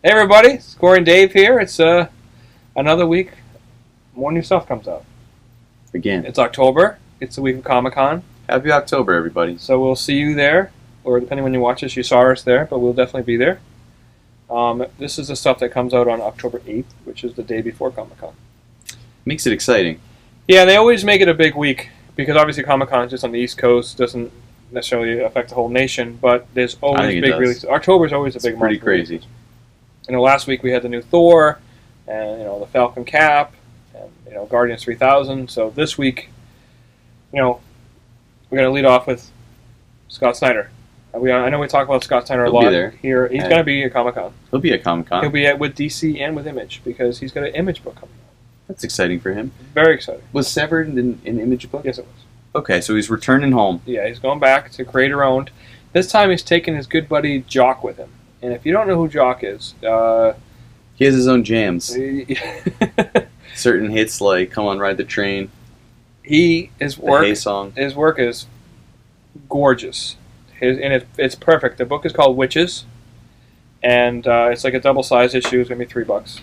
Hey everybody, it's Corey and Dave here. It's another week. More new stuff comes out. Again. It's October. It's the week of Comic-Con. Happy October, everybody. So we'll see you there, or depending when you watch this, you saw us there, but we'll definitely be there. This is the stuff that comes out on October 8th, which is the day before Comic-Con. Makes it exciting. Yeah, they always make it a big week, because obviously Comic-Con is just on the East Coast, doesn't necessarily affect the whole nation, but there's always big releases. October is always a big month. Pretty crazy. Last week we had the new Thor, and the Falcon Cap, and Guardians 3000. So this week, we're going to lead off with Scott Snyder. I know we talk about Scott Snyder a lot here. He's going to be at Comic-Con. He'll be at Comic-Con. He'll be with DC and with Image, because he's got an Image book coming out. That's exciting for him. Very exciting. Was Severed an Image book? Yes, it was. Okay, so he's returning home. Yeah, he's going back to creator-owned. This time he's taking his good buddy Jock with him. And if you don't know who Jock is... he has his own jams. Certain hits like Come On Ride the Train. His work is gorgeous. It's perfect. The book is called Wytches. And it's like a double-sized issue. It's going to be $3.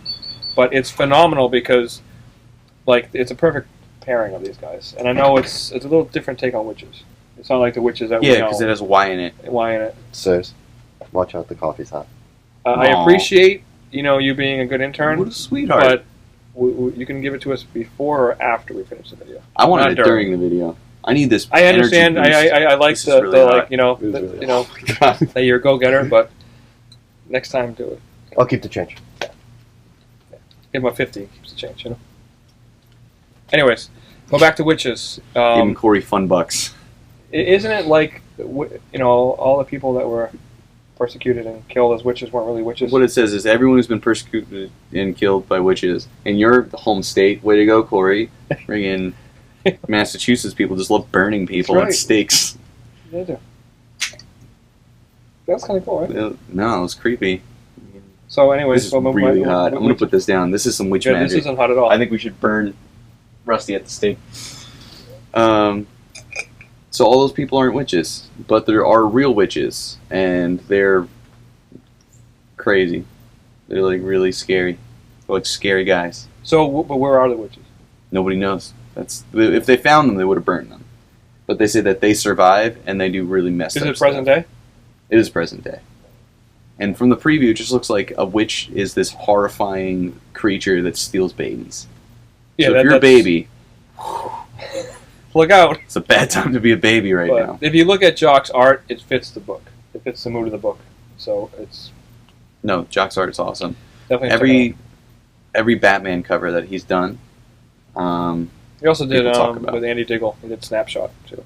But it's phenomenal because it's a perfect pairing of these guys. And I know it's a little different take on Wytches. It's not like the Wytches that we know. Yeah, because it has Y in it. Y in it. Sirs, watch out, the coffee's hot. I appreciate you being a good intern. What a sweetheart. But you can give it to us before or after we finish the video. I wanted it during the video. I need this. I understand. I like that you're a go-getter, but next time do it. I'll keep the change. Give him a 50. Keeps the change, Anyways, go back to Wytches. Give him Corey fun bucks. Isn't it like all the people that were persecuted and killed as witches weren't really witches? What it says is everyone who's been persecuted and killed by witches in your home state. Way to go, Corey! Friggin' Massachusetts people just love burning people at stakes. They do. That's kind of cool, right? No, it's creepy. So, anyways, this is really hot. I'm gonna put this down. This is some witch magic. This isn't hot at all. I think we should burn Rusty at the stake. So all those people aren't witches, but there are real witches, and they're crazy. They're really scary. They're like scary guys. So, but where are the witches? Nobody knows. If they found them, they would have burned them. But they say that they survive, and they do really messed up stuff. Is it present day? It is present day. And from the preview, it just looks like a witch is this horrifying creature that steals babies. Yeah, so if you're a baby... Look out. It's a bad time to be a baby now. If you look at Jock's art, it fits the book. It fits the mood of the book. So it's... No, Jock's art is awesome. Definitely every Batman cover that he's done. He also did with Andy Diggle. He did Snapshot, too.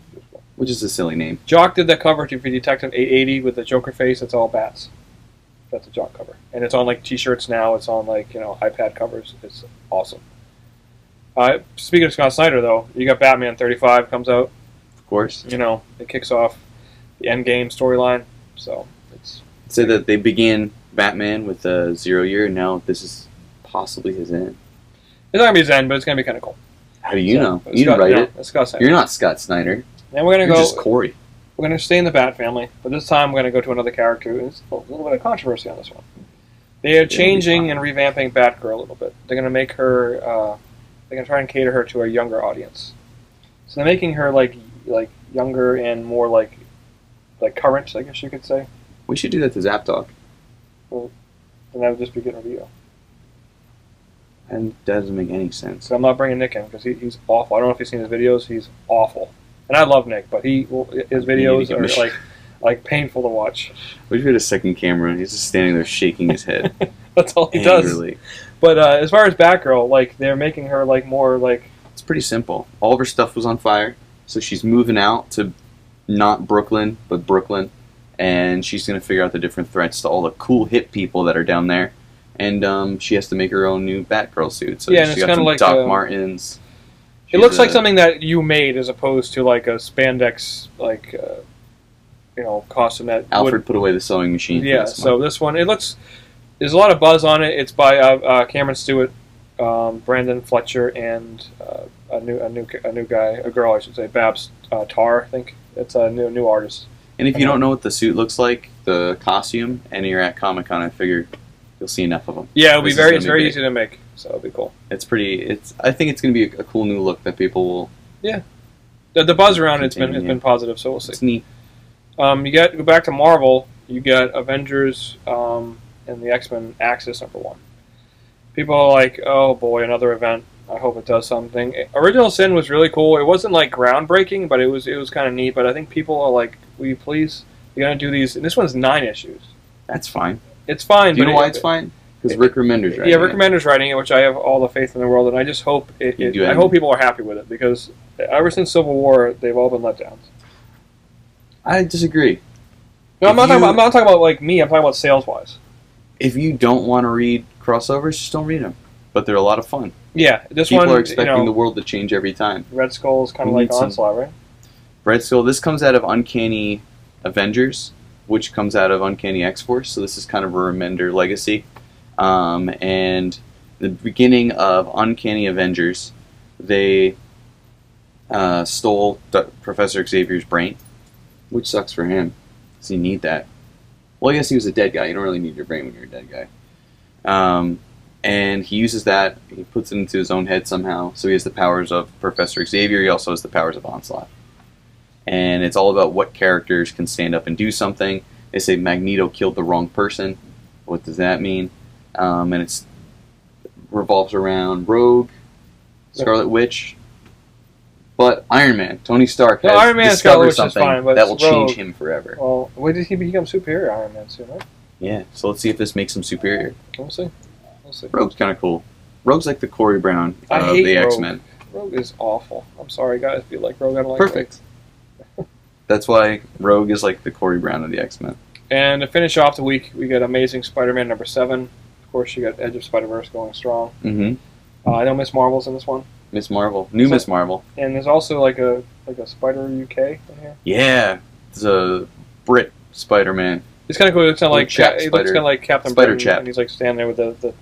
Which is a silly name. Jock did that cover for Detective 880 with the Joker face. It's all bats. That's a Jock cover. And it's on T-shirts now. It's on iPad covers. It's awesome. Speaking of Scott Snyder, though, you got Batman 35 comes out. Of course. It kicks off the Endgame storyline. So it's... Say that they began Batman with a 0 year, and now this is possibly his end. It's not going to be his end, but it's going to be kind of cool. How do you know? You didn't write it. It's Scott Snyder. You're not Scott Snyder. And we're going to You're just Corey. We're going to stay in the Bat family, but this time we're going to go to another character. There's a little bit of controversy on this one. They are changing and revamping Batgirl a little bit. They're going to make her... they're going to try and cater her to a younger audience. So they're making her like younger and more like current, I guess you could say. We should do that to Zapp Talk. Well, then that would just be good review. And that doesn't make any sense. So I'm not bringing Nick in because he's awful. I don't know if you've seen his videos. He's awful. And I love Nick, but his videos are like painful to watch. What if you had a second camera and he's just standing there shaking his head? That's all he does. But as far as Batgirl, they're making her more It's pretty simple. All of her stuff was on fire, so she's moving out to not Brooklyn, but Brooklyn, and she's going to figure out the different threats to all the cool hip people that are down there, and she has to make her own new Batgirl suit. So yeah, she got some Doc Martens. It looks like something that you made as opposed to like a spandex, like, costume that Alfred put away the sewing machine. Yeah, so this one, there's a lot of buzz on it. It's by Cameron Stewart, Brandon Fletcher, and a girl, I should say, Babs Tarr, I think. It's a new artist. And if you don't know what the suit looks like, the costume, and you're at Comic-Con, I figured you'll see enough of them. Yeah, it's very easy to make, so it'll be cool. I think it's going to be a cool new look that people will. Yeah, the buzz around it's been positive, so we'll see. It's neat. Go back to Marvel. You got Avengers and the X-Men Axis #1. People are like, oh boy, another event. I hope it does something. Original Sin was really cool. It wasn't like groundbreaking, but it was kind of neat. But I think people are like, will you please? You're gonna do these. And this one's 9 issues. That's fine. It's fine. Do you know why it's fine? Because Rick Remender's writing it. Yeah, Rick Remender's writing it, which I have all the faith in the world, and I just hope I hope people are happy with it, because ever since Civil War, they've all been letdowns. I disagree. No, I'm not talking about like me. I'm talking about sales wise. If you don't want to read crossovers, just don't read them. But they're a lot of fun. Yeah, people are expecting the world to change every time. Red Skull is kind of like Onslaught, right? Red Skull. This comes out of Uncanny Avengers, which comes out of Uncanny X-Force. So this is kind of a Remender legacy. And the beginning of Uncanny Avengers, they stole Professor Xavier's brain, which sucks for him, because you need that. Well, I guess he was a dead guy. You don't really need your brain when you're a dead guy. And he uses that, he puts it into his own head somehow, so he has the powers of Professor Xavier, he also has the powers of Onslaught. And it's all about what characters can stand up and do something. They say Magneto killed the wrong person. What does that mean? And it revolves around Rogue, Scarlet Witch, but Iron Man, Tony Stark, has discovered something that will change him forever. Well, when did he become superior, Iron Man, soon, right? Yeah, so let's see if this makes him superior. We'll see. Rogue's kind of cool. Rogue's like the Corey Brown of the X-Men. Rogue is awful. I'm sorry, guys, if you like Rogue. I don't like Perfect. That's why Rogue is like the Corey Brown of the X-Men. And to finish off the week, we got Amazing Spider-Man #7. Of course, you got Edge of Spider-Verse going strong. Mm-hmm. I know Miss Marvel's in this one. Miss Marvel. Miss Marvel. And there's also like a Spider UK in here. Yeah. It's a Brit Spider-Man. It's kind of cool. It's kind of like it looks kind of like Captain Spider Britain, Chap. and he's like standing there with the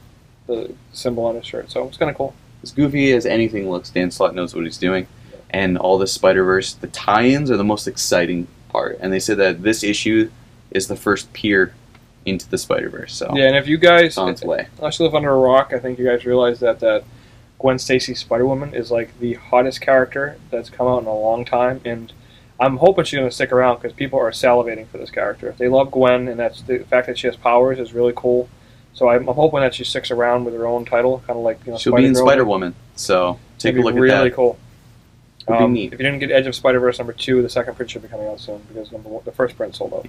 symbol on his shirt. So it's kind of cool. As goofy as anything looks, Dan Slott knows what he's doing. And all the Spider-Verse, the tie-ins are the most exciting part. And they said that this issue is the first peer into the Spider-Verse. So yeah, and if you guys, unless you live under a rock, I think you guys realize that Gwen Stacy Spider-Woman is like the hottest character that's come out in a long time, and I'm hoping she's going to stick around because people are salivating for this character. They love Gwen, and that's the fact that she has powers is really cool. So I'm hoping that she sticks around with her own title, kind of like she'll be in Spider-Woman. So take a look at that. Really cool. It'll be neat. If you didn't get Edge of Spider-Verse #2, the second print should be coming out soon because the first print sold out.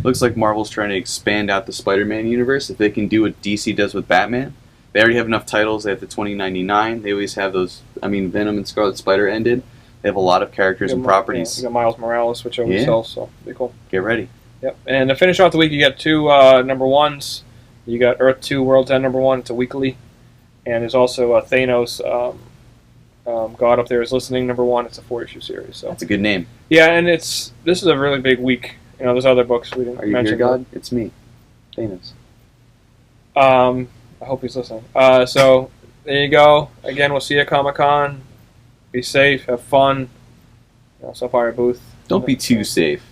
Looks like Marvel's trying to expand out the Spider-Man universe. If they can do what DC does with Batman, they already have enough titles. They have the 2099. They always have those. I mean, Venom and Scarlet Spider ended. They have a lot of characters and properties. You got Miles Morales, which always sells, so it'll be cool. Get ready. Yep. And to finish off the week, you got 2 #1s. You got Earth 2 World's End #1. It's a weekly. And there's also Thanos, God Up There Is Listening #1. It's a 4-issue series. So that's a good name. Yeah, and this is a really big week. You know, there's other books we didn't mention. Are you here, God? It's me, Thanos. I hope he's listening. So there you go. Again, we'll see you at Comic-Con. Be safe. Have fun. Stop by our booth. Don't be too safe.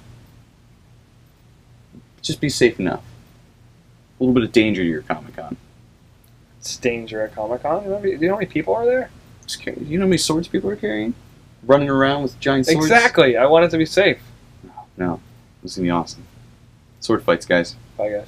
Just be safe enough. A little bit of danger to your Comic-Con. It's danger at Comic-Con? Do you know how many people are there? Do you know how many swords people are carrying? Running around with giant swords? Exactly. I want it to be safe. No. This is going to be awesome. Sword fights, guys. Bye, guys.